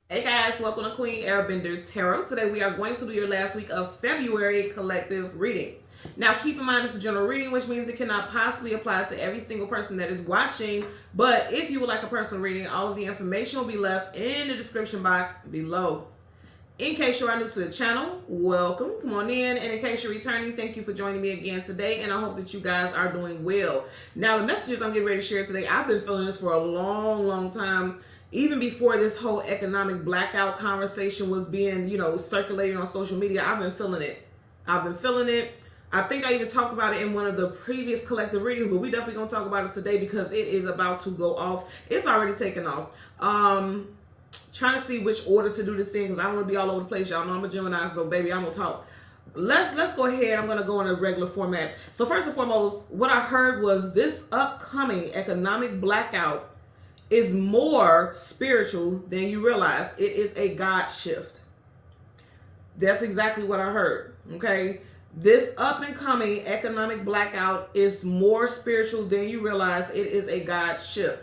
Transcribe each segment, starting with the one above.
Hey guys, welcome to Queen Airbender Tarot. Today we are going to do your last week of February collective reading. Now keep in mind it's a general reading, which means it cannot possibly apply to every single person that is watching. But if you would like a personal reading, all of the information will be left in the description box below. In case you are new to the channel, welcome, come on in. And in case you're returning, thank you for joining me again today. And I hope that you guys are doing well. Now the messages I'm getting ready to share today, I've been feeling this for a long time. Even before this whole economic blackout conversation was being, circulating on social media, I've been feeling it. I think I even talked about it in one of the previous collective readings, but we definitely gonna talk about it today because it is about to go off. It's already taken off. Trying to see which order to do this in because I don't want to be all over the place. Y'all know I'm a Gemini, so baby, I'm gonna talk. Let's go ahead. I'm gonna go in a regular format. So first and foremost, what I heard was this upcoming economic blackout is more spiritual than you realize. It is a God shift. That's exactly what I heard. Okay. This up and coming economic blackout is more spiritual than you realize. It is a God shift.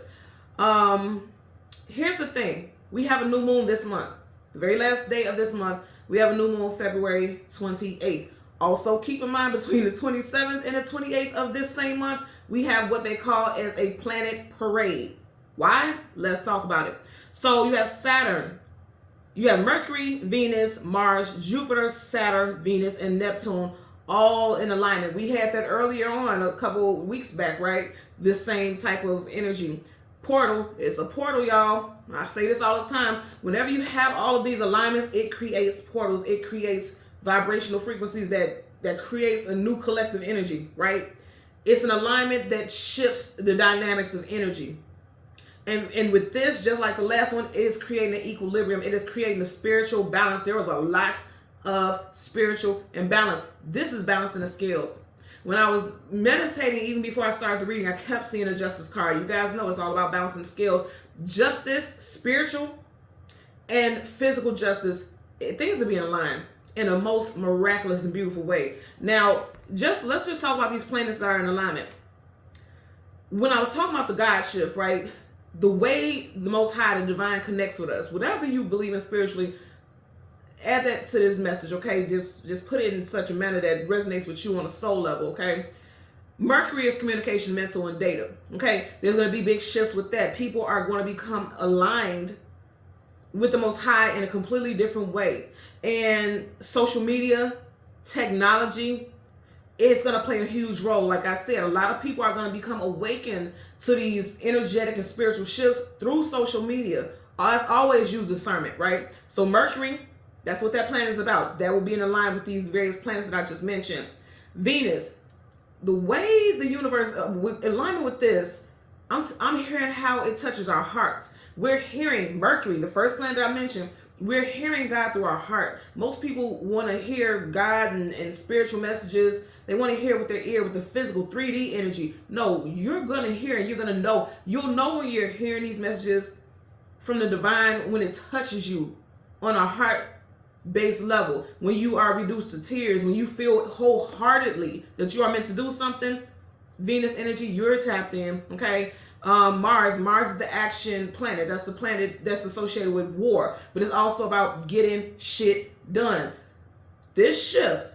Here's the thing. We have a new moon this month. The very last day of this month, we have a new moon February 28th. Also, keep in mind between the 27th and the 28th of this same month, we have what they call as a planet parade. Why? Let's talk about it. So you have Saturn. You have Mercury, Venus, Mars, Jupiter, Saturn, Venus, and Neptune all in alignment. We had that earlier on a couple weeks back, right? This same type of energy. Portal. It's a portal, y'all. I say this all the time. Whenever you have all of these alignments, it creates portals. It creates vibrational frequencies that creates a new collective energy, right? It's an alignment that shifts the dynamics of energy. And with this, just like the last one, it is creating an equilibrium. It is creating a spiritual balance. There was a lot of spiritual imbalance. This is balancing the scales. When I was meditating, even before I started the reading, I kept seeing a justice card. You guys know it's all about balancing the scales. Justice, spiritual, and physical justice, things are being aligned in a most miraculous and beautiful way. Now, let's just talk about these planets that are in alignment. When I was talking about the God shift, right? The way the Most High, the divine, connects with us, whatever you believe in spiritually, add that to this message, okay? Just put it in such a manner that resonates with you on a soul level, okay? Mercury is communication, mental, and data, okay? There's going to be big shifts with that. People are going to become aligned with the Most High in a completely different way. And social media, technology, it's going to play a huge role. Like I said, a lot of people are going to become awakened to these energetic and spiritual shifts through social media. Let's always use discernment, right? So Mercury, that's what that planet is about. That will be in line with these various planets that I just mentioned. Venus, the way the universe, with alignment with this, I'm hearing how it touches our hearts. We're hearing Mercury, the first planet that I mentioned, we're hearing God through our heart. Most people want to hear God and spiritual messages. They want to hear with their ear, with the physical 3D energy. No, you're going to hear and you're going to know. You'll know when you're hearing these messages from the divine when it touches you on a heart-based level. When you are reduced to tears, when you feel wholeheartedly that you are meant to do something, Venus energy, you're tapped in, okay? Mars is the action planet. That's the planet that's associated with war, but it's also about getting shit done. This shift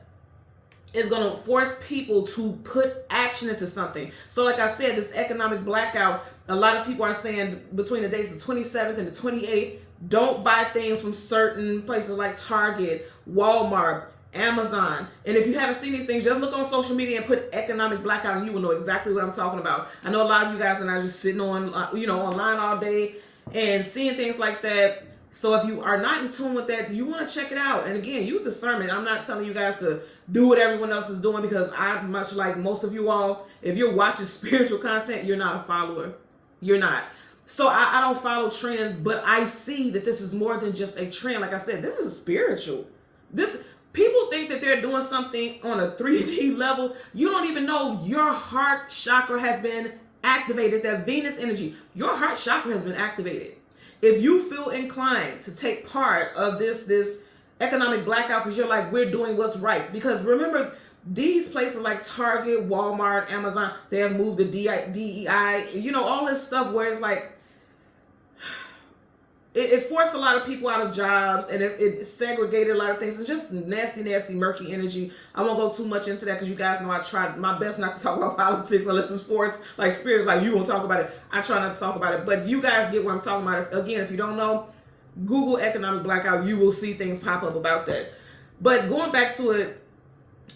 is going to force people to put action into something. So like I said, this economic blackout, a lot of people are saying between the dates of 27th and the 28th, don't buy things from certain places like Target, Walmart, Amazon. And if you haven't seen these things, just look on social media and put economic blackout and you will know exactly what I'm talking about. I know a lot of you guys are not just sitting on, online all day and seeing things like that. So if you are not in tune with that, you want to check it out. And again, use discernment. I'm not telling you guys to do what everyone else is doing because I, much like most of you all, if you're watching spiritual content, you're not a follower. You're not. So I don't follow trends, but I see that this is more than just a trend. Like I said, this is spiritual. People think that they're doing something on a 3D level. You don't even know your heart chakra has been activated. That Venus energy, your heart chakra has been activated. If you feel inclined to take part of this economic blackout because you're like, we're doing what's right. Because remember, these places like Target, Walmart, Amazon, they have moved the DEI, all this stuff where it's like, it forced a lot of people out of jobs, and it segregated a lot of things. It's just nasty, nasty, murky energy. I won't go too much into that because you guys know I try my best not to talk about politics unless it's forced. Like spirits, like you won't talk about it. I try not to talk about it, but you guys get what I'm talking about. Again, if you don't know, Google economic blackout. You will see things pop up about that. But going back to it,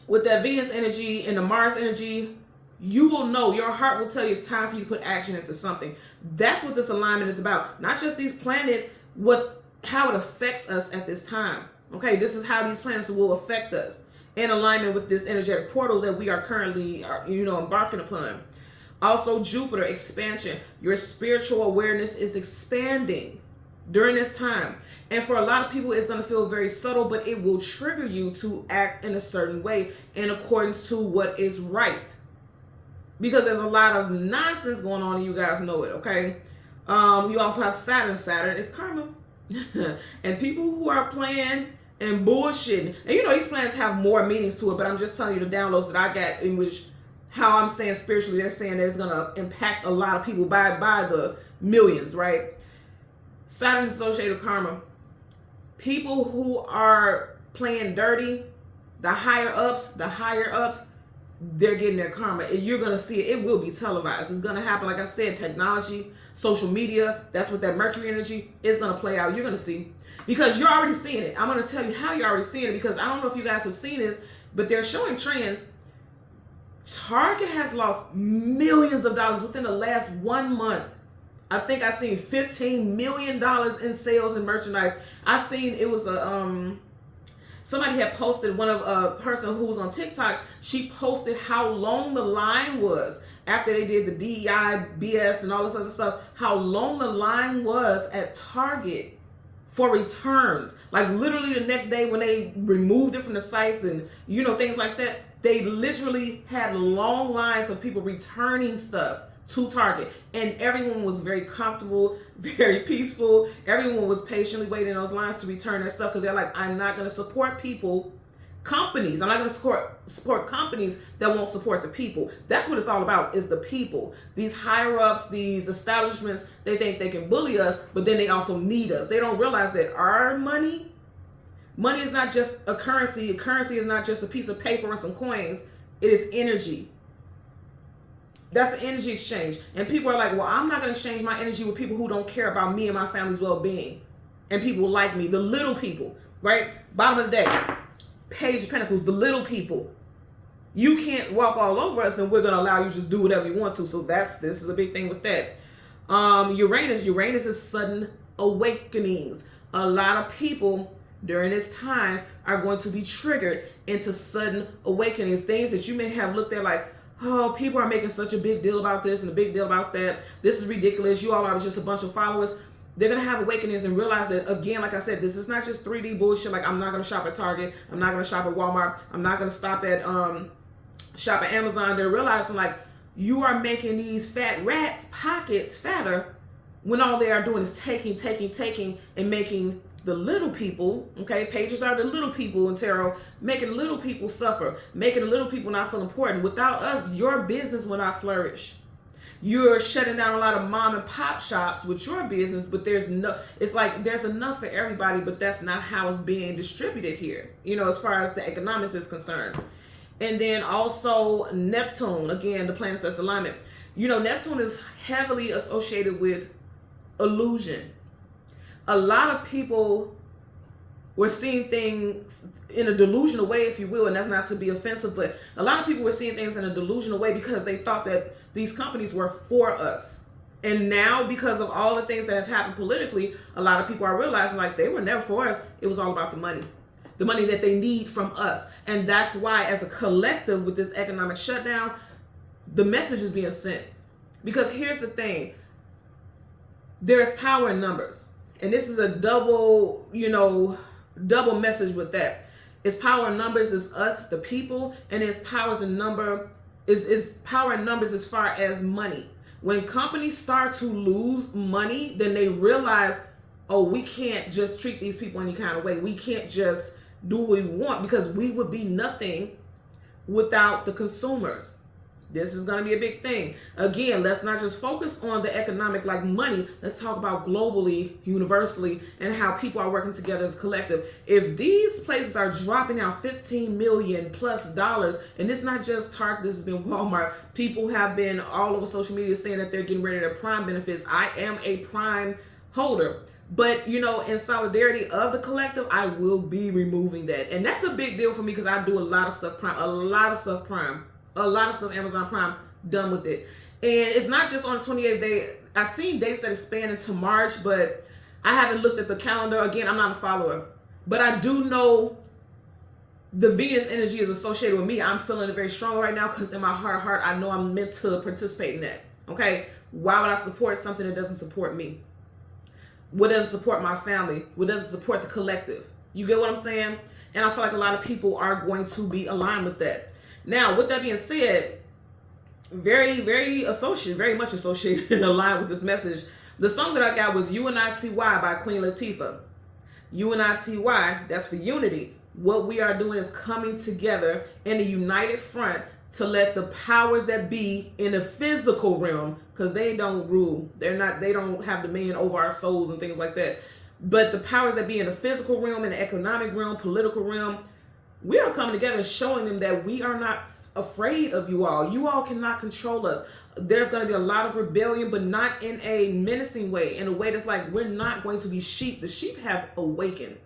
with that Venus energy and the Mars energy, you will know, your heart will tell you it's time for you to put action into something. That's what this alignment is about. Not just these planets, how it affects us at this time. Okay, this is how these planets will affect us in alignment with this energetic portal that we are currently, embarking upon. Also, Jupiter, expansion. Your spiritual awareness is expanding during this time. And for a lot of people, it's going to feel very subtle, but it will trigger you to act in a certain way in accordance to what is right. Because there's a lot of nonsense going on and you guys know it, okay? You also have Saturn. Saturn is karma. And people who are playing and bullshitting, and these planets have more meanings to it, but I'm just telling you the downloads that I got, in which how I'm saying spiritually, they're saying that it's going to impact a lot of people by the millions, right? Saturn is associated with karma. People who are playing dirty, the higher ups, they're getting their karma. And you're going to see it. It will be televised. It's going to happen. Like I said, technology, social media, that's what that Mercury energy is going to play out. You're going to see. Because you're already seeing it. I'm going to tell you how you're already seeing it, because I don't know if you guys have seen this, but they're showing trends. Target has lost millions of dollars within the last 1 month. I think I seen $15 million in sales and merchandise. I seen it was somebody had posted, a person who was on TikTok, she posted how long the line was after they did the DEI, BS, and all this other stuff, how long the line was at Target for returns. Like literally the next day when they removed it from the sites and, things like that, they literally had long lines of people returning stuff to Target, and everyone was very comfortable, very peaceful. Everyone was patiently waiting in those lines to return their stuff, because they're like, I'm not going to support companies. I'm not going to support companies that won't support the people. That's what it's all about, is the people. These higher ups, these establishments, they think they can bully us, but then they also need us. They don't realize that our money is not just a currency. A currency is not just a piece of paper and some coins. It is energy. That's an energy exchange. And people are like, well, I'm not going to exchange my energy with people who don't care about me and my family's well-being. And people like me, the little people, right? Bottom of the day, Page of Pentacles, the little people. You can't walk all over us, and we're going to allow you to just do whatever you want to. So this is a big thing with that. Uranus is sudden awakenings. A lot of people during this time are going to be triggered into sudden awakenings. Things that you may have looked at like, oh, people are making such a big deal about this and a big deal about that. This is ridiculous. You all are just a bunch of followers. They're going to have awakenings and realize that, again, like I said, this is not just 3D bullshit. Like, I'm not going to shop at Target. I'm not going to shop at Walmart. I'm not going to shop at Amazon. They're realizing, like, you are making these fat rats' pockets fatter when all they are doing is taking, and making the little people, okay, pages are the little people in tarot, making little people suffer, making the little people not feel important. Without us, your business will not flourish. You're shutting down a lot of mom and pop shops with your business, but it's like there's enough for everybody, but that's not how it's being distributed here, as far as the economics is concerned. And then also Neptune, again, the planet's alignment. Neptune is heavily associated with illusion. A lot of people were seeing things in a delusional way, if you will, and that's not to be offensive, but a lot of people were seeing things in a delusional way because they thought that these companies were for us. And now, because of all the things that have happened politically, a lot of people are realizing like they were never for us. It was all about the money that they need from us. And that's why, as a collective, with this economic shutdown, the message is being sent. Because here's the thing, there's power in numbers. And this is a double message with that. It's power in numbers is us, the people, and it's power in numbers as far as money. When companies start to lose money, then they realize, oh, we can't just treat these people any kind of way. We can't just do what we want, because we would be nothing without the consumers. This is going to be a big thing. Again, let's not just focus on the economic, like money. Let's talk about globally, universally, and how people are working together as a collective. If these places are dropping out $15 million plus, and it's not just Target, this has been Walmart. People have been all over social media saying that they're getting rid of their Prime benefits. I am a Prime holder. But, you know, in solidarity of the collective, I will be removing that. And that's a big deal for me because I do a lot of stuff Prime, a lot of stuff Amazon Prime, done with it. And it's not just on the 28th day. I've seen dates that expand into March, but I haven't looked at the calendar. Again, I'm not a follower. But I do know the Venus energy is associated with me. I'm feeling it very strong right now because in my heart of heart, I know I'm meant to participate in that. Okay? Why would I support something that doesn't support me? What doesn't support my family? What doesn't support the collective? You get what I'm saying? And I feel like a lot of people are going to be aligned with that. Now, with that being said, very much associated and aligned with this message. The song that I got was UNITY by Queen Latifah. UNITY, that's for unity. What we are doing is coming together in a united front to let the powers that be in the physical realm, because they don't rule. They don't have dominion over our souls and things like that. But the powers that be in the physical realm, in the economic realm, political realm, we are coming together and showing them that we are not afraid of you all. You all cannot control us. There's going to be a lot of rebellion, but not in a menacing way, in a way that's like, we're not going to be sheep. The sheep have awakened.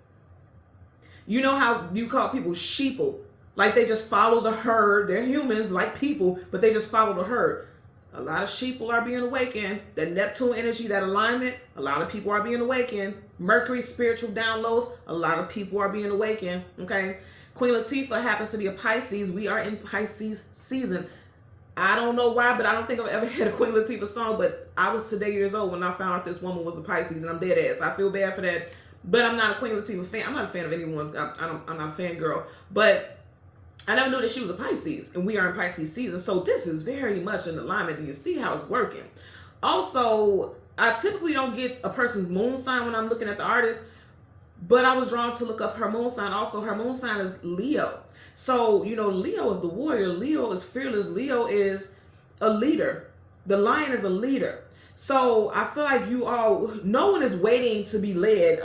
You know how you call people sheeple? Like they just follow the herd. They're humans like people, but they just follow the herd. A lot of sheeple are being awakened. That Neptune energy, that alignment, a lot of people are being awakened. Mercury spiritual downloads, a lot of people are being awakened. Okay. Queen Latifah happens to be a Pisces. We are in Pisces season. I don't know why, but I don't think I've ever had a Queen Latifah song, but I was today years old when I found out this woman was a Pisces, and I'm dead ass. I feel bad for that, but I'm not a Queen Latifah fan. I'm not a fan of anyone. I'm not a fan girl, but I never knew that she was a Pisces, and we are in Pisces season. So this is very much in alignment. Do you see how it's working? Also, I typically don't get a person's moon sign when I'm looking at the artist, but I was drawn to look up her moon sign. Also, her moon sign is Leo. So, you know, Leo is the warrior. Leo is fearless. Leo is a leader. The lion is a leader. So I feel like you all, no one is waiting to be led.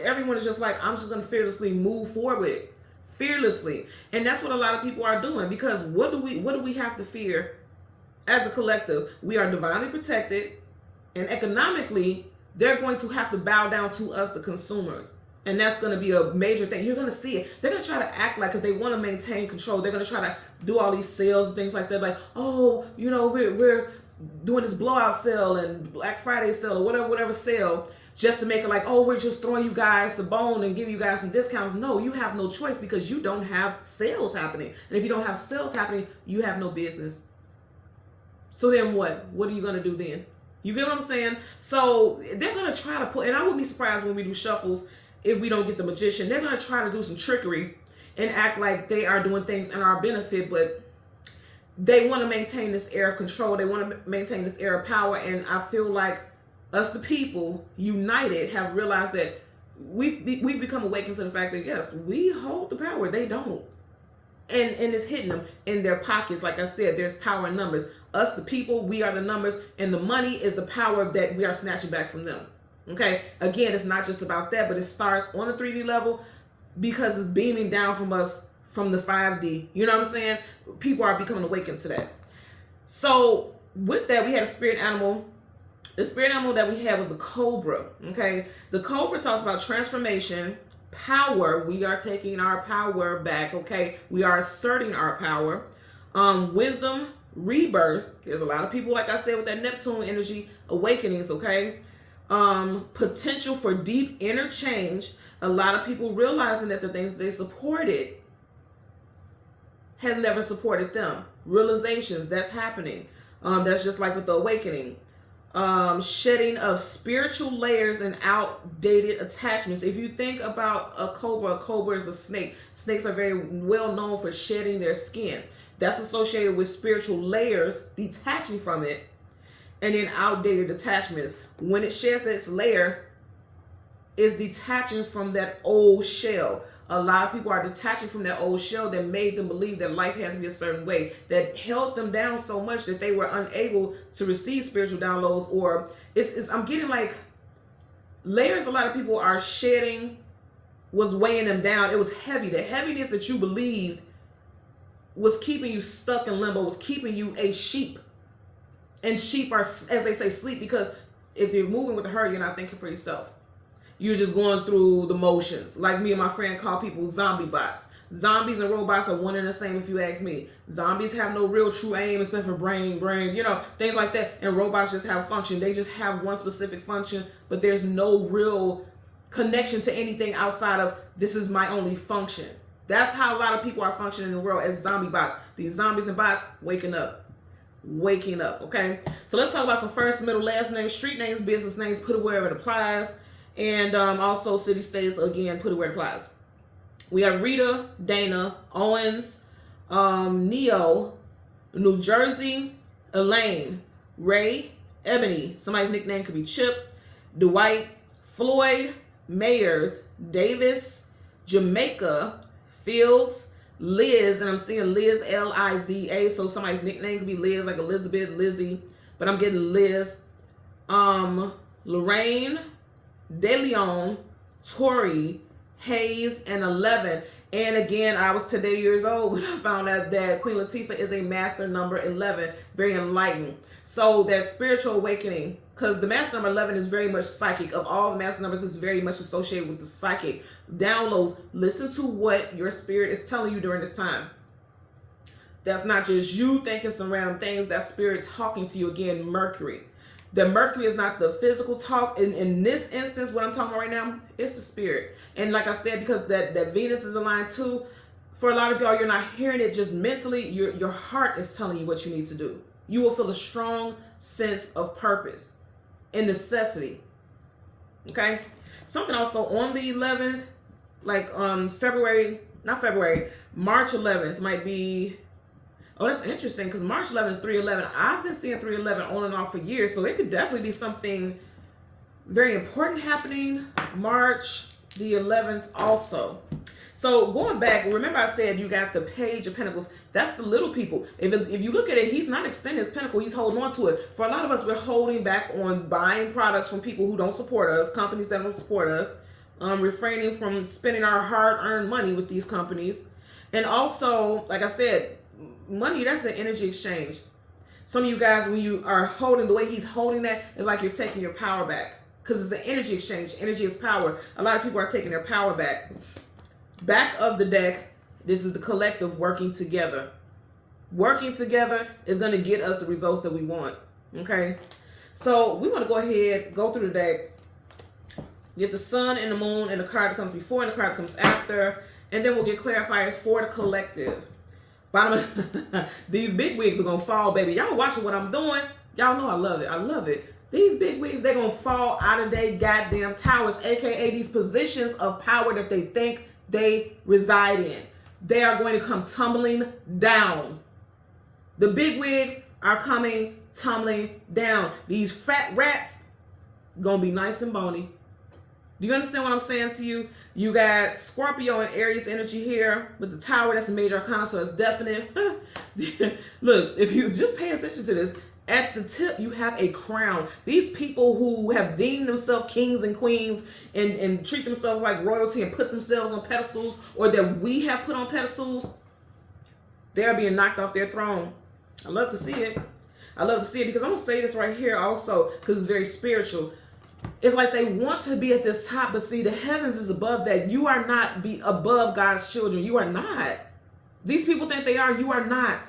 Everyone is just like, I'm just going to fearlessly move forward. Fearlessly. And that's what a lot of people are doing, because what do we have to fear as a collective? We are divinely protected, and economically they're going to have to bow down to us, the consumers. And that's going to be a major thing. You're going to see it. They're going to try to act like, because they want to maintain control, they're going to try to do all these sales and things like that. Like, oh, you know, we're doing this blowout sale and Black Friday sale or whatever sale, just to make it like, oh, we're just throwing you guys a bone and give you guys some discounts. No, you have no choice, because you don't have sales happening. And if you don't have sales happening, you have no business. So then what? What are you going to do then? You get what I'm saying? So they're going to try to put, and I wouldn't be surprised when we do shuffles if we don't get the magician. They're going to try to do some trickery and act like they are doing things in our benefit, but they want to maintain this air of control. They want to maintain this air of power. And I feel like us, the people, united, have realized that we've become awakened to the fact that, yes, we hold the power. They don't. And it's hitting them in their pockets. Like I said, there's power in numbers. Us, the people, we are the numbers. And the money is the power that we are snatching back from them. Okay? Again, it's not just about that, but it starts on the 3D level because it's beaming down from us from the 5D. You know what I'm saying? People are becoming awakened to that. So with that, we had a spirit animal. The spirit animal that we had was the cobra. Okay? The cobra talks about transformation, power. We are taking our power back. Okay? We are asserting our power. Wisdom, rebirth. There's a lot of people, like I said, with that Neptune energy, awakenings. Okay? Potential for deep inner change. A lot of people realizing that the things they supported has never supported them. Realizations, that's happening. That's just like with the awakening. Shedding of spiritual layers and outdated attachments. If you think about a cobra is a snake. Snakes are very well known for shedding their skin. That's associated with spiritual layers detaching from it, and then outdated attachments. When it sheds this layer, it's detaching from that old shell. A lot of people are detaching from that old shell that made them believe that life had to be a certain way, that held them down so much that they were unable to receive spiritual downloads. Or I'm getting like layers a lot of people are shedding was weighing them down. It was heavy. The heaviness that you believed was keeping you stuck in limbo, was keeping you a sheep. And sheep are, as they say, sleep, because if you're moving with the herd, you're not thinking for yourself. You're just going through the motions. Like me and my friend call people zombie bots. Zombies and robots are one and the same, if you ask me. Zombies have no real true aim except for brain, you know, things like that. And robots just have function. They just have one specific function, but there's no real connection to anything outside of this is my only function. That's how a lot of people are functioning in the world, as zombie bots. These zombies and bots waking up, okay? So let's talk about some first, middle, last names, street names, business names, put it wherever it applies. And also city, states, again, put it where it applies. We have Rita, Dana, Owens, Neo, New Jersey, Elaine, Ray, Ebony, somebody's nickname could be Chip, Dwight, Floyd, Mayers, Davis, Jamaica, Fields, Liz, and I'm seeing Liz, Liza, so somebody's nickname could be Liz, like Elizabeth, Lizzie, but I'm getting Liz, Lorraine, De Leon, Tori, Hayes, and 11. And again, I was today years old when I found out that Queen Latifah is a master number 11, very enlightened. So that spiritual awakening, because the master number 11 is very much psychic. Of all the master numbers, it's very much associated with the psychic. Downloads, listen to what your spirit is telling you during this time. That's not just you thinking some random things, that's spirit talking to you. Again, Mercury. The Mercury is not the physical talk. In this instance, what I'm talking about right now, it's the spirit. And like I said, because that Venus is aligned too, for a lot of y'all, you're not hearing it just mentally. Your heart is telling you what you need to do. You will feel a strong sense of purpose and necessity. Okay? Something also on the 11th, like March 11th might be. Oh, that's interesting, because March 11th is 311. I've been seeing 311 on and off for years, so it could definitely be something very important happening March the 11th also. So going back, remember I said you got the Page of Pentacles. That's the little people. If you look at it, he's not extending his pentacle. He's holding on to it. For a lot of us, we're holding back on buying products from people who don't support us, companies that don't support us, refraining from spending our hard-earned money with these companies. And also, like I said, money, that's an energy exchange. Some of you guys, when you are holding the way he's holding that, it's like you're taking your power back, because it's an energy exchange. Energy is power. A lot of people are taking their power back. Back of the deck, this is the collective working together. Working together is going to get us the results that we want. Okay, so we want to go ahead, go through the deck, get the sun and the moon and the card that comes before and the card that comes after, and then we'll get clarifiers for the collective. These big wigs are gonna fall, baby. Y'all watching what I'm doing? Y'all know I love it. I love it. These big wigs, they're gonna fall out of their goddamn towers, aka these positions of power that they think they reside in. They are going to come tumbling down. The big wigs are coming tumbling down. These fat rats gonna be nice and bony. Do you understand what I'm saying to you? You got Scorpio and Aries energy here with the tower. That's a major arcana, so it's definite. Look, if you just pay attention to this, at the tip, you have a crown. These people who have deemed themselves kings and queens and treat themselves like royalty and put themselves on pedestals, or that we have put on pedestals, they're being knocked off their throne. I love to see it. I love to see it, because I'm going to say this right here also, because it's very spiritual. It's like they want to be at this top, but see, the heavens is above that. You are not above God's children. You are not. These people think they are. You are not.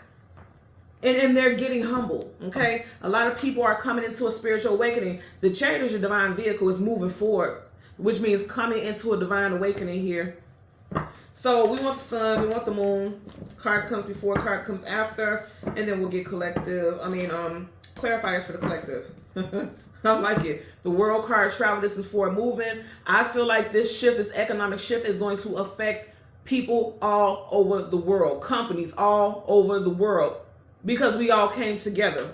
And they're getting humble, okay? A lot of people are coming into a spiritual awakening. The Chariot is your divine vehicle. Is moving forward, which means coming into a divine awakening here. So we want the sun, we want the moon. Card that comes before, card that comes after, and then we'll get clarifiers for the collective. I like it. The world card, travel, this is for movement. I feel like this shift, this economic shift, is going to affect people all over the world, companies all over the world, because we all came together,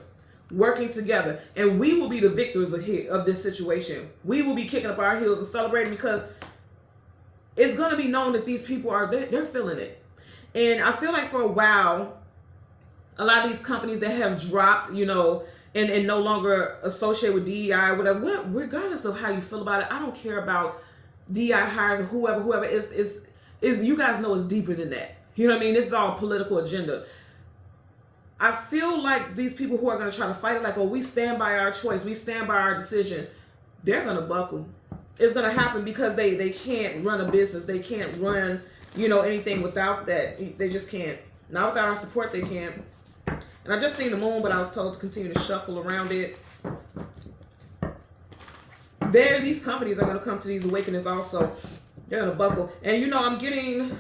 working together, and we will be the victors of this situation. We will be kicking up our heels and celebrating, because it's going to be known that these people are, they're feeling it. And I feel like for a while, a lot of these companies that have dropped, you know, and no longer associated with DEI or whatever, regardless of how you feel about it, I don't care about DEI hires or whoever is you guys know it's deeper than that. You know what I mean? This is all a political agenda. I feel like these people who are going to try to fight it, like, oh, we stand by our choice, we stand by our decision, they're going to buckle. It's going to happen because they can't run a business. They can't run, you know, anything without that. They just can't. Not without our support, they can't. And I just seen the moon, but I was told to continue to shuffle around it. These companies are going to come to these awakenings also. They're going to buckle. And, you know, I'm getting,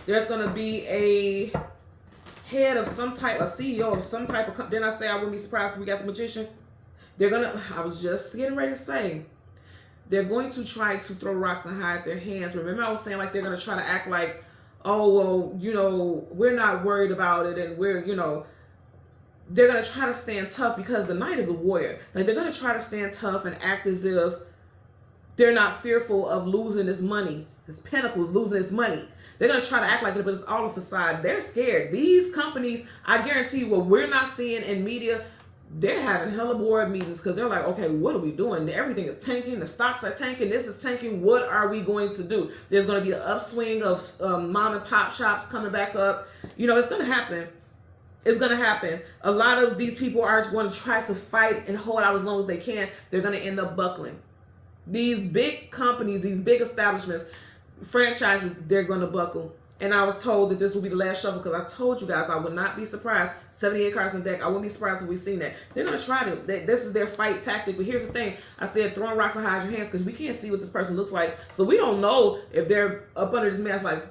there's going to be a head of some type, a CEO of some type of company. Didn't I say I wouldn't be surprised if we got the magician? They're going to, I was just getting ready to say, they're going to try to throw rocks and hide their hands. Remember I was saying, like, they're going to try to act like, oh, well, you know, we're not worried about it, and we're, you know, they're going to try to stand tough because the knight is a warrior. Like, they're going to try to stand tough and act as if they're not fearful of losing this money. This pentacles losing this money. They're going to try to act like it, but it's all a facade. They're scared. These companies, I guarantee you, what we're not seeing in media, they're having hella board meetings because they're like, okay, what are we doing? Everything is tanking. The stocks are tanking. This is tanking. What are we going to do? There's going to be an upswing of mom and pop shops coming back up. You know, it's going to happen. It's going to happen. A lot of these people are going to try to fight and hold out as long as they can. They're going to end up buckling. These big companies, these big establishments, franchises, they're going to buckle. And I was told that this will be the last shuffle because I told you guys I would not be surprised. 78 cards in the deck. I wouldn't be surprised if we've seen that. They're going to try to. This is their fight tactic. But here's the thing. I said throwing rocks and hide your hands because we can't see what this person looks like. So we don't know if they're up under this mask like,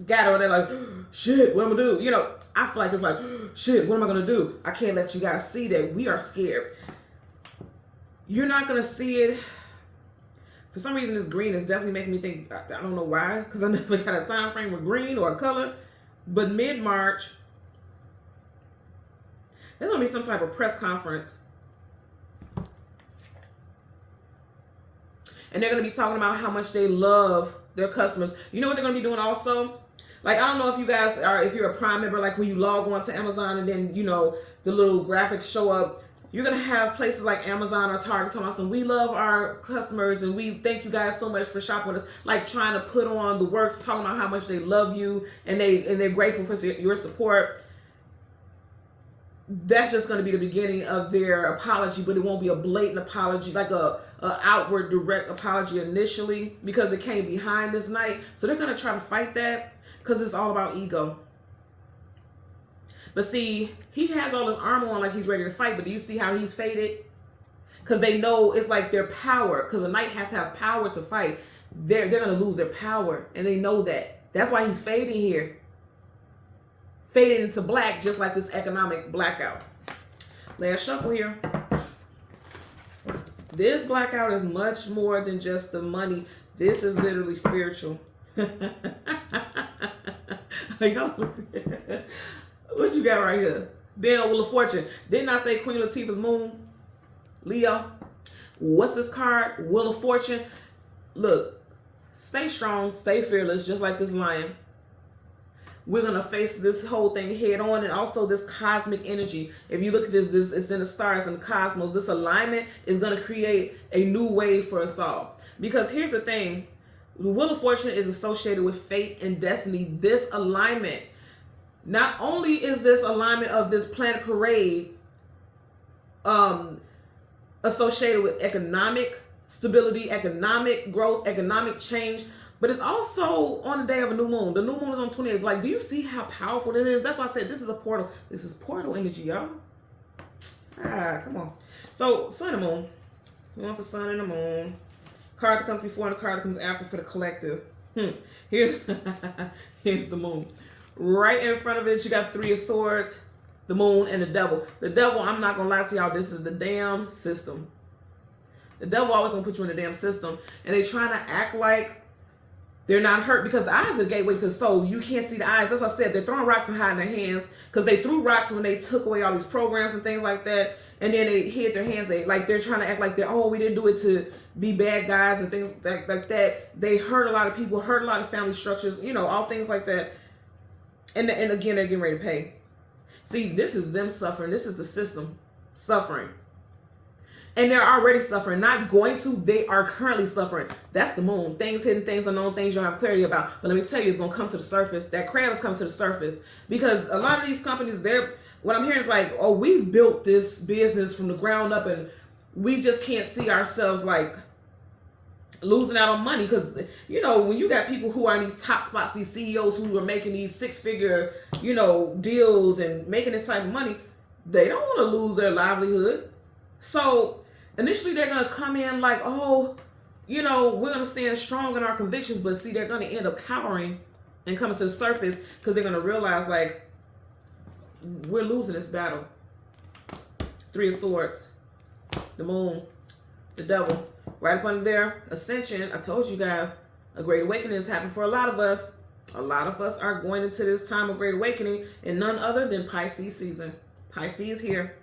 got or they're like, shit, what am I going to do? You know, I feel like it's like, shit, what am I going to do? I can't let you guys see that we are scared. You're not going to see it. For some reason, this green is definitely making me think, I don't know why, because I never got a time frame with green or a color, but mid-March, there's going to be some type of press conference. And they're going to be talking about how much they love their customers. You know what they're going to be doing also? Like, I don't know if you guys are, if you're a Prime member, like when you log on to Amazon and then, you know, the little graphics show up. You're going to have places like Amazon or Target talking about some, we love our customers and we thank you guys so much for shopping with us. Like trying to put on the works, talking about how much they love you and they're grateful for your support. That's just going to be the beginning of their apology, but it won't be a blatant apology, like a outward direct apology initially because it came behind this night. So they're going to try to fight that because it's all about ego. But see, he has all his armor on like he's ready to fight, but do you see how he's faded? Because they know it's like their power, because a knight has to have power to fight. They're going to lose their power, and they know that. That's why he's fading here. Faded into black, just like this economic blackout. Last shuffle here. This blackout is much more than just the money. This is literally spiritual. What you got right here? Damn, Wheel of Fortune. Didn't I say Queen Latifah's moon? Leo. What's this card? Wheel of Fortune. Look, stay strong, stay fearless, just like this lion. We're going to face this whole thing head on, and also this cosmic energy. If you look at this, it's in the stars and the cosmos. This alignment is going to create a new wave for us all. Because here's the thing. The Wheel of Fortune is associated with fate and destiny. This alignment, not only is this alignment of this planet parade associated with economic stability, economic growth, economic change, but it's also on the day of a new moon. The new moon is on 28th. Like, do you see how powerful this is? That's why I said this is a portal. This is portal energy, y'all. Ah, come on. So, sun and moon. We want the sun and the moon. Card that comes before and the card that comes after for the collective. Here's the moon. Right in front of it, you got 3 of swords, the moon, and the devil. The devil, I'm not going to lie to y'all, this is the damn system. The devil always going to put you in the damn system. And they trying to act like They're not hurt because the eyes are the gateway to the soul. You can't see the eyes. That's what I said. They're throwing rocks and hiding their hands because they threw rocks when they took away all these programs and things like that. And then they hid their hands. They're trying to act like we didn't do it to be bad guys and things like that. They hurt a lot of people, hurt a lot of family structures, all things like that. And again, they're getting ready to pay. See, this is them suffering. This is the system suffering. And they're already suffering. Not going to, they are currently suffering. That's the moon. Things hidden, things unknown, things you don't have clarity about. But let me tell you, it's going to come to the surface. That crab is coming to the surface. Because a lot of these companies, what I'm hearing is like, oh, we've built this business from the ground up and we just can't see ourselves like losing out on money. Because, when you got people who are in these top spots, these CEOs who are making these six-figure, deals and making this type of money, they don't want to lose their livelihood. So initially they're going to come in like, oh, we're going to stand strong in our convictions. But see, they're going to end up cowering and coming to the surface because they're going to realize like, we're losing this battle. Three of Swords, the moon, the devil. Right up under there, ascension. I told you guys, a great awakening is happening for a lot of us. A lot of us are going into this time of great awakening and none other than Pisces season. Pisces here.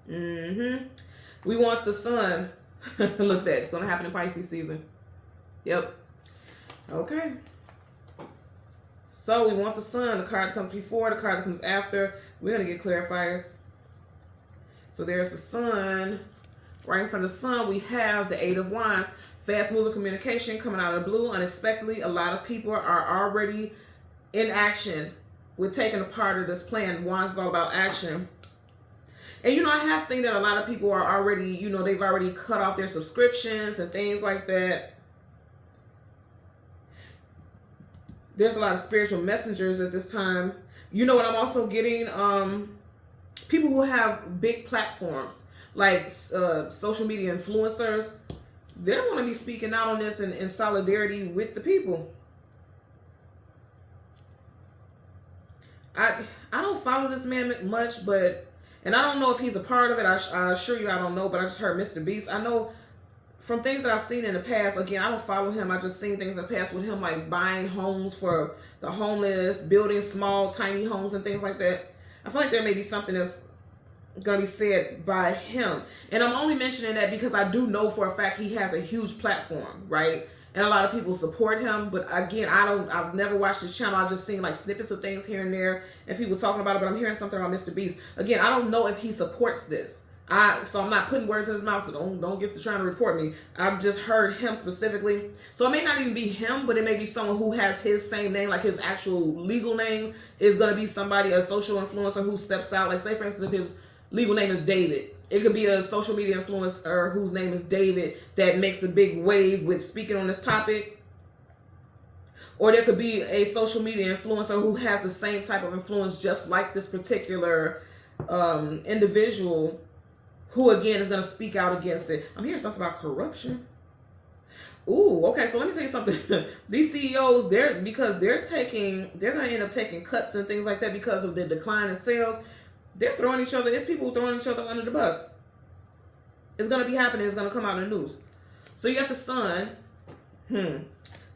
We want the sun. Look at that. It's going to happen in Pisces season. Yep. Okay. So we want the sun. The card that comes before, the card that comes after. We're going to get clarifiers. So there's the sun. Right in front of the sun, we have the Eight of Wands. Fast moving communication coming out of the blue unexpectedly. A lot of people are already in action. We're taking a part of this plan. Wands is all about action. And, I have seen that a lot of people are already, they've already cut off their subscriptions and things like that. There's a lot of spiritual messengers at this time. What I'm also getting? People who have big platforms, like social media influencers. They're going to be speaking out on this in solidarity with the people. I don't follow this man much, and I don't know if he's a part of it. I assure you I don't know, but I just heard Mr. Beast. I know from things that I've seen in the past, again, I don't follow him. I just seen things in the past with him like buying homes for the homeless, building small, tiny homes and things like that. I feel like there may be something that's going to be said by him. And I'm only mentioning that because I do know for a fact he has a huge platform, right? And a lot of people support him. But again, I've never watched his channel. I've just seen like snippets of things here and there and people talking about it. But I'm hearing something about Mr. Beast. Again, I don't know if he supports this. So I'm not putting words in his mouth, so don't get to trying to report me. I've just heard him specifically. So it may not even be him, but it may be someone who has his same name, like his actual legal name is going to be somebody, a social influencer who steps out. Like say, for instance, if his legal name is David, it could be a social media influencer whose name is David that makes a big wave with speaking on this topic. Or there could be a social media influencer who has the same type of influence just like this particular individual who, again, is going to speak out against it. I'm hearing something about corruption. Ooh, okay, so let me tell you something. These CEOs, they're going to end up taking cuts and things like that because of the decline in sales. They're throwing each other, it's people throwing each other under the bus. It's going to be happening. It's going to come out in the news. So you got the sun.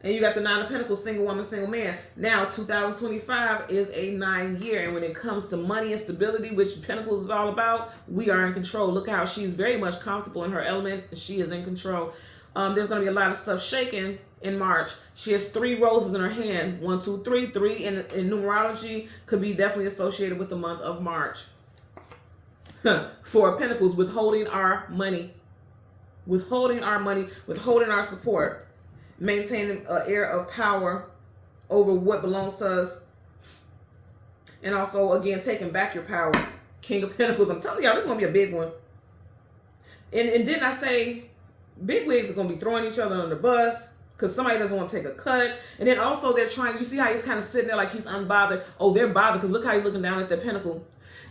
And you got the Nine of Pentacles, single woman, single man. Now, 2025 is a 9-year. And when it comes to money and stability, which Pentacles is all about, we are in control. Look how she's very much comfortable in her element. She is in control. There's going to be a lot of stuff shaking in March. She has 3 roses in her hand. 1, 2, 3. 3 in numerology could be definitely associated with the month of March. For Pentacles, withholding our money. Withholding our money. Withholding our support. Maintaining an air of power over what belongs to us. And also, again, taking back your power. King of Pentacles. I'm telling y'all, this is going to be a big one. And didn't I say big wigs are going to be throwing each other on the bus because somebody doesn't want to take a cut. And then also they're trying, you see how he's kind of sitting there like he's unbothered. Oh, they're bothered because look how he's looking down at the pentacle.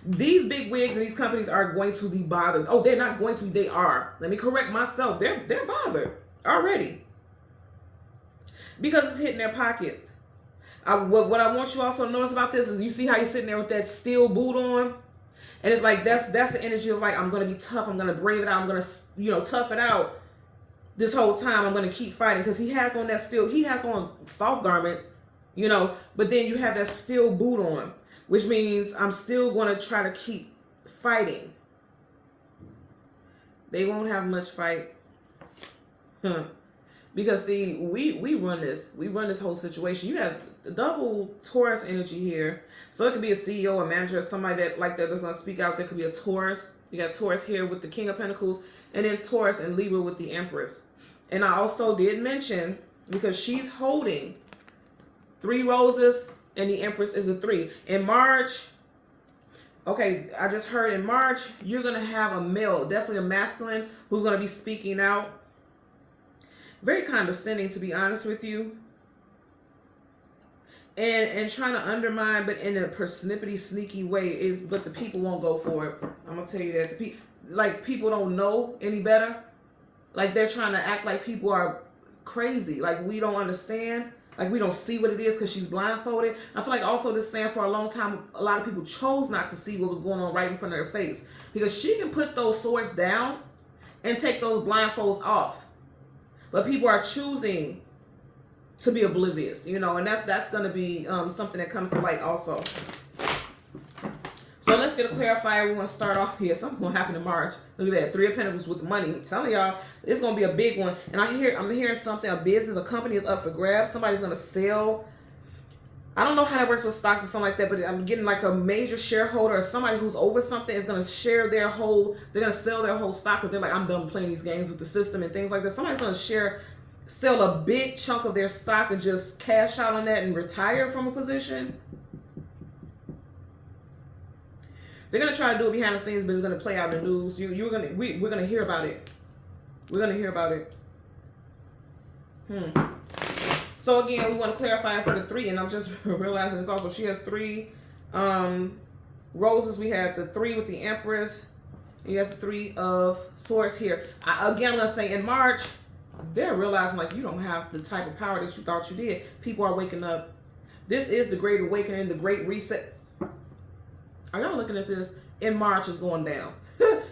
These big wigs and these companies are going to be bothered. Oh, they're not going to be. They are. Let me correct myself. They're bothered already. Because it's hitting their pockets. What I want you also to notice about this is you see how he's sitting there with that steel boot on? And it's like, that's the energy of like, I'm going to be tough. I'm going to brave it out. I'm going to, tough it out. this whole time I'm going to keep fighting, because he has on that steel, he has on soft garments, you know, but then you have that steel boot on, which means I'm still going to try to keep fighting. They won't have much fight. Because see, we run this whole situation. You have double Taurus energy here, so it could be a CEO, a manager, somebody that like that that's gonna speak out. There could be a Taurus. You got Taurus here with the King of Pentacles, and then Taurus and Libra with the Empress. And I also did mention, because she's holding 3 roses and the Empress is a 3 in March. Okay, I just heard in March you're gonna have a male, definitely a masculine, who's gonna be speaking out. Very condescending, to be honest with you, and trying to undermine, but in a persnippety, sneaky way. But the people won't go for it. I'm gonna tell you that people don't know any better. Like, they're trying to act like people are crazy, like we don't understand, like we don't see what it is because she's blindfolded. I feel like also this saying, for a long time, a lot of people chose not to see what was going on right in front of their face, because she can put those swords down and take those blindfolds off. But people are choosing to be oblivious, you know, and that's going to be something that comes to light also. So let's get a clarifier. We want to start off here. Something going to happen in March. Look at that, 3 of Pentacles with the money. I'm telling y'all, it's going to be a big one. And I'm hearing something, a business, a company is up for grabs. Somebody's going to sell. I don't know how that works with stocks or something like that, but I'm getting like a major shareholder or somebody who's over something is going to share they're going to sell their whole stock, because they're like, I'm done playing these games with the system and things like that. Somebody's going to sell a big chunk of their stock and just cash out on that and retire from a position. They're going to try to do it behind the scenes, but it's going to play out in the news. We're going to hear about it. We're going to hear about it. So again, we want to clarify for the 3, and I'm just realizing this also. She has 3 roses. We have the 3 with the Empress. You have the 3 of Swords here. I'm going to say in March, they're realizing like you don't have the type of power that you thought you did. People are waking up. This is the Great Awakening, the Great Reset. Are y'all looking at this? In March is going down.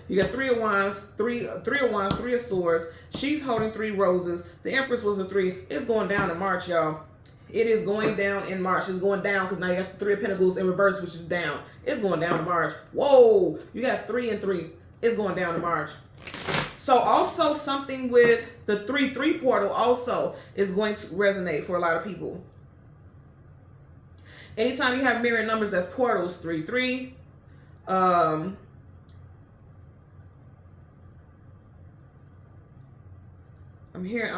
You got 3 of Wands, 3 of Swords. She's holding 3 roses. The Empress was a 3. It's going down in March, y'all. It is going down in March. It's going down because now you got the 3 of Pentacles in reverse, which is down. It's going down in March. Whoa! You got 3 and 3. It's going down in March. So also something with the 3-3 portal also is going to resonate for a lot of people. Anytime you have mirror numbers, that's portals, 3-3. I'm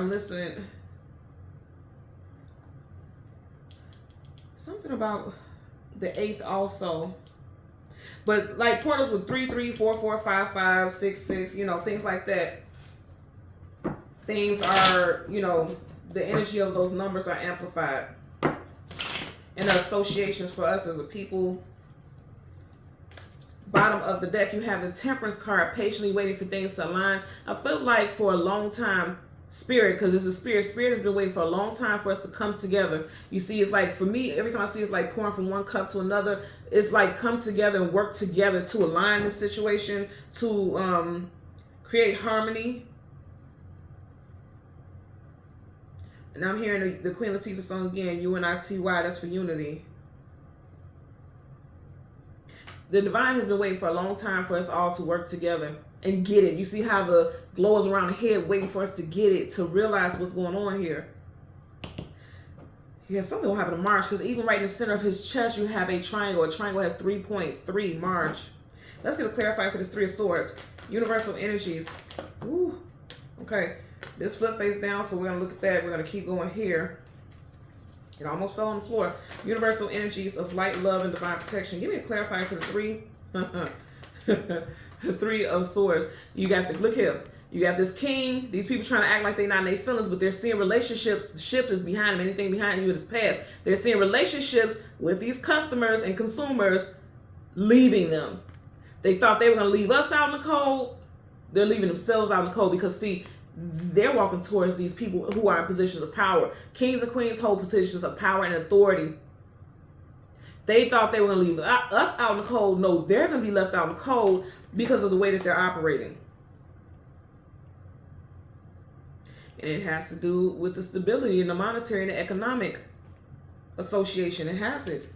listening. Something about the 8th also. But like portals with 3-3, 4-4, 5-5, 6-6, you know, things like that. Things are, you know, the energy of those numbers are amplified. And the associations for us as a people. Bottom of the deck, you have the Temperance card, patiently waiting for things to align. I feel like for a long time, Spirit, because it's a Spirit has been waiting for a long time for us to come together. You see, it's like, for me, every time I see it's like pouring from one cup to another. It's like come together and work together to align the situation, to create harmony. And I'm hearing the Queen Latifah song again, UNITY, that's for unity. The divine has been waiting for a long time for us all to work together and get it. You see how the glow is around the head, waiting for us to get it, to realize what's going on here. Yeah, something will happen in March, because even right in the center of his chest, you have a triangle. A triangle has 3 points. 3, March. Let's get a clarifier for this 3 of Swords. Universal energies. Woo. Okay. This flip face down, so we're going to look at that. We're going to keep going here. It almost fell on the floor. Universal energies of light, love, and divine protection. Give me a clarifier for the 3. The 3 of Swords. You got look here. You got this king. These people trying to act like they're not in their feelings, but they're seeing relationships. The ship is behind them. Anything behind you is past. They're seeing relationships with these customers and consumers leaving them. They thought they were going to leave us out in the cold. They're leaving themselves out in the cold, because see, they're walking towards these people who are in positions of power. Kings and queens hold positions of power and authority. They thought they were going to leave us out in the cold. No, they're going to be left out in the cold because of the way that they're operating. And it has to do with the stability and the monetary and the economic association. It has it.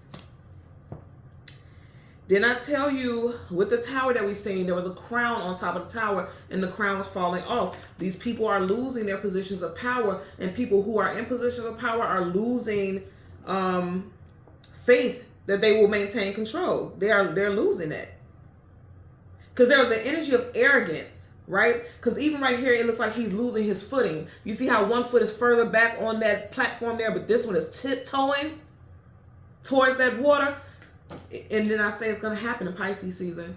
Didn't I tell you with the tower that we seen, there was a crown on top of the tower and the crown was falling off. These people are losing their positions of power, and people who are in positions of power are losing faith that they will maintain control. They're losing it. Because there was an energy of arrogance, right? Because even right here, it looks like he's losing his footing. You see how one foot is further back on that platform there, but this one is tiptoeing towards that water. And then I say it's going to happen in Pisces season.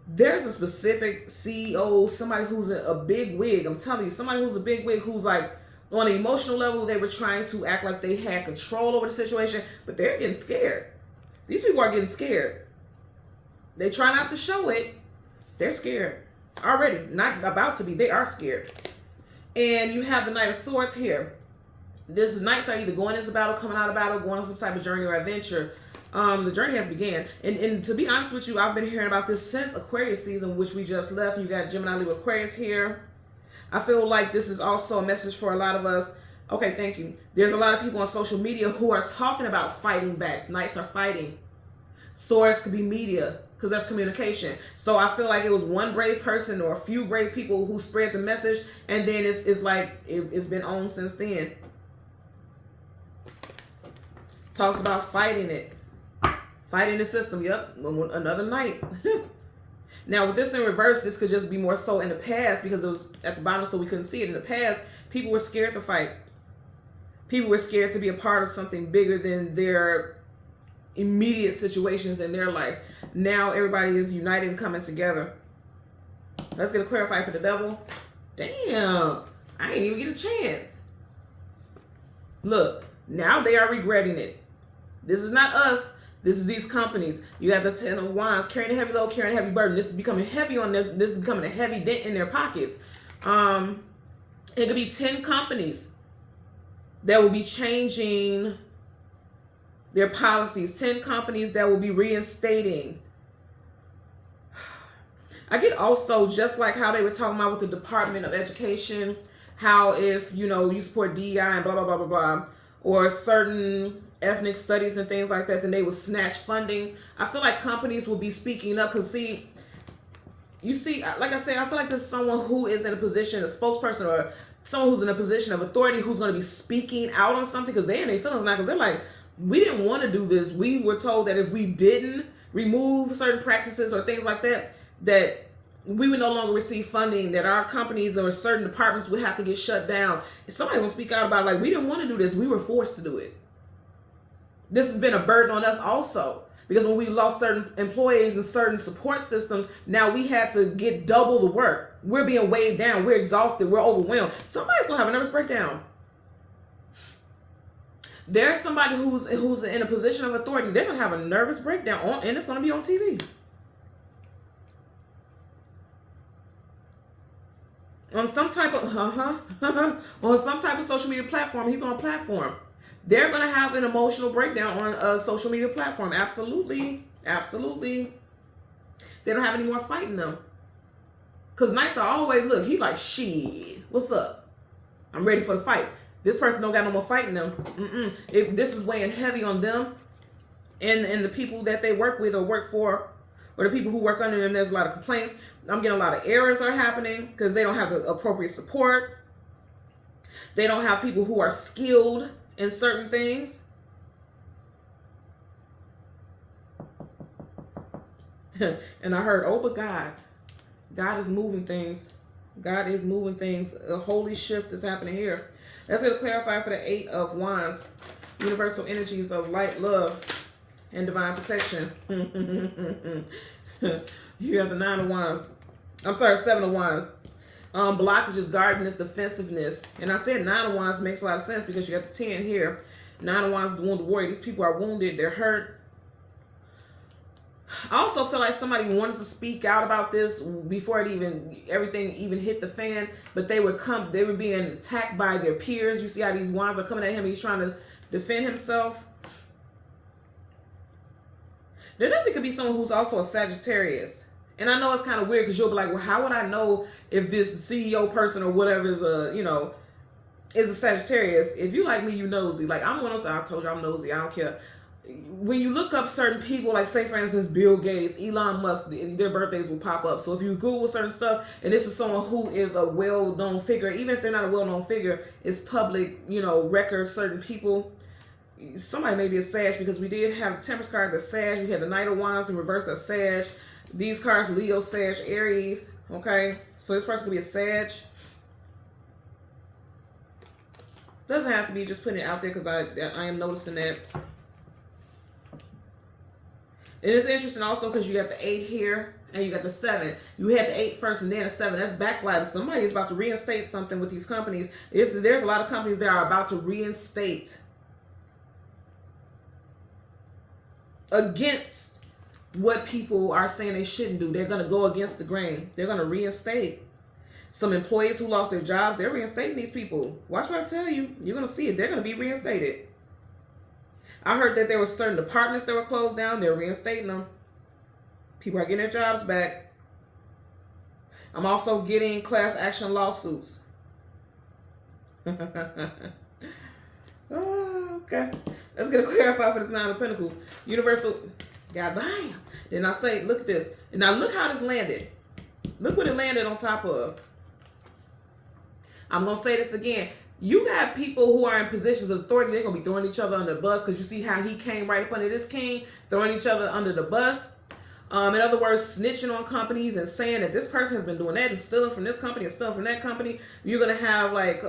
There's a specific CEO, somebody who's a big wig. I'm telling you, somebody who's a big wig who's like on an emotional level, they were trying to act like they had control over the situation, but they're getting scared. These people are getting scared. They try not to show it. They're scared already. Not about to be. They are scared. And you have the Knight of Swords here. This knights are either going into battle, coming out of battle, going on some type of journey or adventure. The journey has began. And to be honest with you, I've been hearing about this since Aquarius season, which we just left. You got Gemini, Libra, Aquarius here. I feel like this is also a message for a lot of us. Okay, thank you. There's a lot of people on social media who are talking about fighting back. Knights are fighting. Swords could be media, because that's communication. So I feel like it was one brave person or a few brave people who spread the message, and then it's like it's been on since then. Talks about fighting it. Fighting the system. Yep. Another night. Now, with this in reverse, this could just be more so in the past because it was at the bottom so we couldn't see it. In the past, people were scared to fight. People were scared to be a part of something bigger than their immediate situations in their life. Now, everybody is united and coming together. Let's get a clarifier for the devil. Damn. I ain't even get a chance. Look. Now they are regretting it. This is not us. This is these companies. You have the 10 of Wands carrying a heavy load, carrying a heavy burden. This is becoming heavy on this. This is becoming a heavy dent in their pockets. It could be 10 companies that will be changing their policies. 10 companies that will be reinstating. I get also just like how they were talking about with the Department of Education, how if, you know, you support DEI and blah, blah, blah, blah, blah, or certain ethnic studies and things like that, then they will snatch funding. I feel like companies will be speaking up because, see, you see, like I said, I feel like there's someone who is in a position, a spokesperson or someone who's in a position of authority who's going to be speaking out on something because they're in their feelings now because they're like, we didn't want to do this. We were told that if we didn't remove certain practices or things like that, that we would no longer receive funding, that our companies or certain departments would have to get shut down. If somebody will speak out about, like, we didn't want to do this, we were forced to do it. This has been a burden on us also. Because when we lost certain employees and certain support systems, now we had to get double the work. We're being weighed down. We're exhausted. We're overwhelmed. Somebody's going to have a nervous breakdown. There's somebody who's in a position of authority. They're going to have a nervous breakdown, and it's going to be on TV. On some type of on some type of social media platform. He's on a platform. They're gonna have an emotional breakdown on a social media platform. Absolutely, absolutely. They don't have any more fighting them. Cause knights are always, look, he like, shit, what's up? I'm ready for the fight. This person don't got no more fighting them. If this is weighing heavy on them and the people that they work with or work for, or the people who work under them, there's a lot of complaints. I'm getting a lot of errors are happening because they don't have the appropriate support. They don't have people who are skilled in certain things. And I heard, oh, but God is moving things. God is moving things. A holy shift is happening here. Let's get a clarifier for the 8 of Wands. Universal energies of light, love, and divine protection. You have the 9 of Wands. I'm sorry, 7 of Wands. Blockages, guardedness, defensiveness. And I said 9 of Wands makes a lot of sense because you got the 10 here. 9 of Wands, the wounded warrior. These people are wounded. They're hurt. I also feel like somebody wanted to speak out about this before everything even hit the fan, but they were being attacked by their peers. You see how these wands are coming at him. He's trying to defend himself. There definitely could be someone who's also a Sagittarius. And I know it's kind of weird because you'll be like, well, how would I know if this CEO person or whatever is is a Sagittarius? If you like me, you nosy. Like, I'm one of those, I told you I'm nosy. I don't care. When you look up certain people, like say for instance, Bill Gates, Elon Musk, their birthdays will pop up. So if you Google certain stuff, and this is someone who is a well-known figure, even if they're not a well-known figure, it's public, record, certain people. Somebody may be a Sag, because we did have the Temperance card, the Sag. We had the Knight of Wands in reverse, a Sag. These cards, Leo, Sag, Aries. Okay, so this person could be a Sag. Doesn't have to be, just putting it out there because I am noticing that. And it's interesting also because you got the 8 here and you got the 7. You had the 8 first and then the 7. That's backsliding. Somebody is about to reinstate something with these companies. There's a lot of companies that are about to reinstate against what people are saying they shouldn't do. They're going to go against the grain. They're going to reinstate. Some employees who lost their jobs, they're reinstating these people. Watch what I tell you. You're going to see it. They're going to be reinstated. I heard that there were certain departments that were closed down. They're reinstating them. People are getting their jobs back. I'm also getting class action lawsuits. Oh, okay. Let's get a clarify for this 9 of Pentacles. Universal. Goddamn. Then I say, look at this. And now look how this landed. Look what it landed on top of. I'm going to say this again. You got people who are in positions of authority. They're going to be throwing each other under the bus because you see how he came right up under this king, throwing each other under the bus. In other words, snitching on companies and saying that this person has been doing that and stealing from this company and stealing from that company. You're going to have like,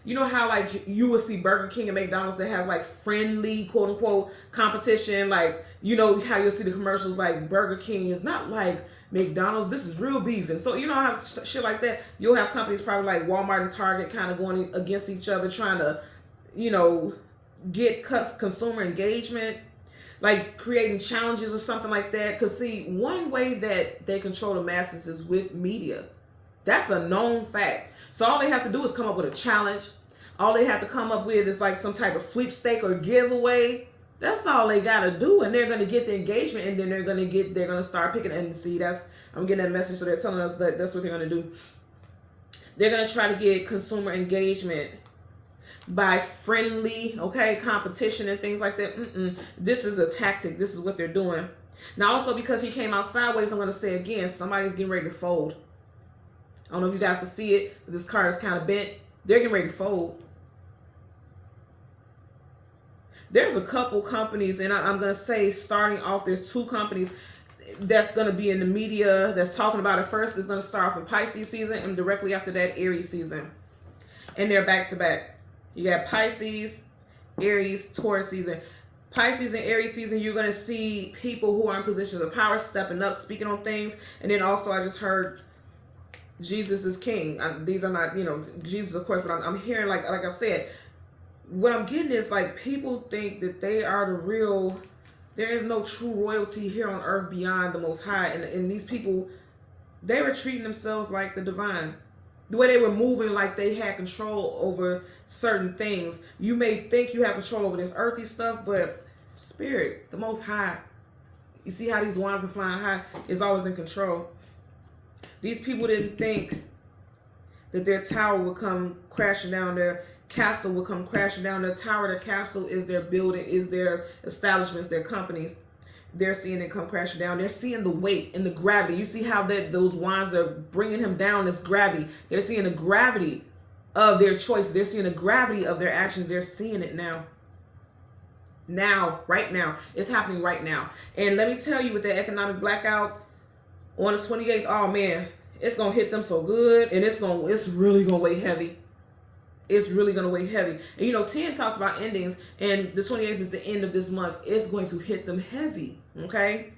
you know how like you will see Burger King and McDonald's that has like friendly, quote unquote, competition. Like, you know how you'll see the commercials like Burger King is not like McDonald's, this is real beef. And so, you know, have shit like that. You'll have companies probably like Walmart and Target kind of going against each other, trying to, get consumer engagement, like creating challenges or something like that. Because see, one way that they control the masses is with media. That's a known fact. So all they have to do is come up with a challenge. All they have to come up with is like some type of sweepstake or giveaway. That's all they got to do, and they're going to get the engagement, and then they're going to start picking, and see, I'm getting that message, so they're telling us that that's what they're going to do. They're going to try to get consumer engagement by friendly, competition and things like that. This is a tactic. This is what they're doing. Now, also, because he came out sideways, I'm going to say again, somebody's getting ready to fold. I don't know if you guys can see it, but this card is kind of bent. They're getting ready to fold. There's a couple companies, and I'm going to say starting off, there's 2 companies that's going to be in the media that's talking about it. First is going to start off in Pisces season, and directly after that, Aries season. And they're back to back. You got Pisces, Aries, Taurus season. Pisces and Aries season, you're going to see people who are in positions of power stepping up, speaking on things. And then also I just heard Jesus is king. These are not, Jesus, of course, but I'm hearing, like I said, what I'm getting is like people think that they are the real, there is no true royalty here on earth beyond the Most High. And these people, they were treating themselves like the divine. The way they were moving like they had control over certain things. You may think you have control over this earthy stuff, but Spirit, the Most High, you see how these wands are flying high, is always in control. These people didn't think that their tower would come crashing down, their castle would come crashing down. Their tower, their castle is their building, is their establishments, their companies. They're seeing it come crashing down. They're seeing the weight and the gravity. You see how those wands are bringing him down, this gravity. They're seeing the gravity of their choices. They're seeing the gravity of their actions. They're seeing it now. Now, right now. It's happening right now. And let me tell you, with the economic blackout on the 28th, oh man, it's going to hit them so good. And it's really going to weigh heavy. It's really going to weigh heavy. And 10 talks about endings, and the 28th is the end of this month. It's going to hit them heavy, okay?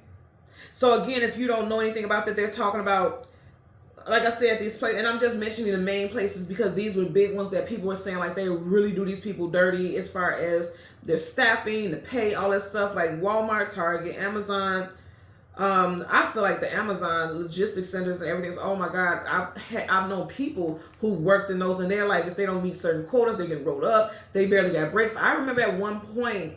So again, if you don't know anything about that, they're talking about, like I said, these places, and I'm just mentioning the main places because these were big ones that people were saying like they really do these people dirty as far as their staffing, the pay, all that stuff, like Walmart, Target, Amazon. I feel like the Amazon logistics centers and everything is, oh my God, I've known people who worked in those, and they're like, if they don't meet certain quotas, they get rolled up. They barely got breaks. I remember at one point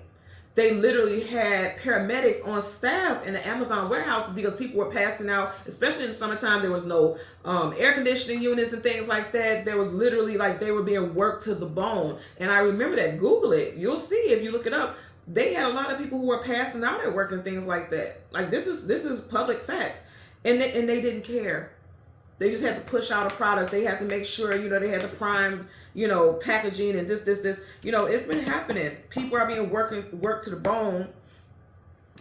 they literally had paramedics on staff in the Amazon warehouses because people were passing out, especially in the summertime. There was no air conditioning units and things like that. There was literally like they were being worked to the bone. And I remember that. Google it. You'll see if you look it up. They had a lot of people who were passing out at work and things like that. Like this is public facts. And they didn't care. They just had to push out a product. They had to make sure, you know, they had the prime, you know, packaging and this. You know, it's been happening. People are being worked to the bone.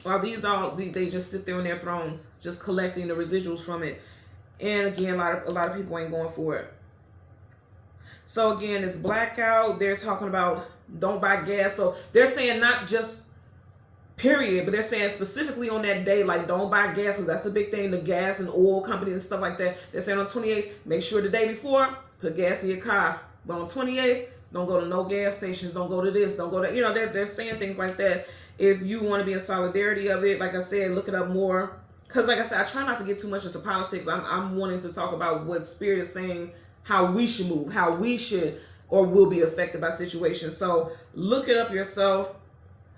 Or they just sit there on their thrones, just collecting the residuals from it. And again, a lot of people ain't going for it. So again, it's blackout. They're talking about don't buy gas. So they're saying not just period, but they're saying specifically on that day, like don't buy gas, because that's a big thing. The gas and oil companies and stuff like that. They're saying on 28th, make sure the day before, put gas in your car. But on 28th, don't go to no gas stations. Don't go to this. Don't go to, you know, they're saying things like that. If you want to be in solidarity of it, like I said, look it up more. Because like I said, I try not to get too much into politics. I'm wanting to talk about what Spirit is saying, how we should move, how we should or will be affected by situations. So look it up yourself.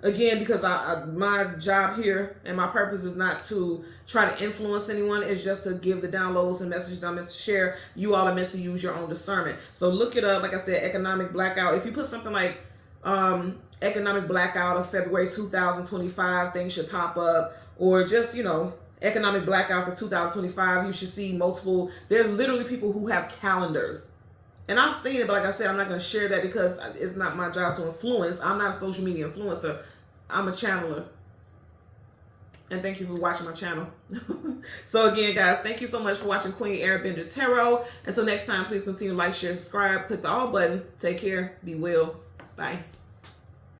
Again, because my job here and my purpose is not to try to influence anyone. It's just to give the downloads and messages I'm meant to share. You all are meant to use your own discernment. So look it up. Like I said, economic blackout. If you put something like economic blackout of February 2025, things should pop up. Or just, you know, economic blackout for 2025, you should see multiple. There's literally people who have calendars. And I've seen it, but like I said, I'm not going to share that because it's not my job to influence. I'm not a social media influencer. I'm a channeler. And thank you for watching my channel. So again, guys, thank you so much for watching Queen Airbender Tarot. Until next time, please continue to like, share, subscribe, click the all button. Take care. Be well. Bye.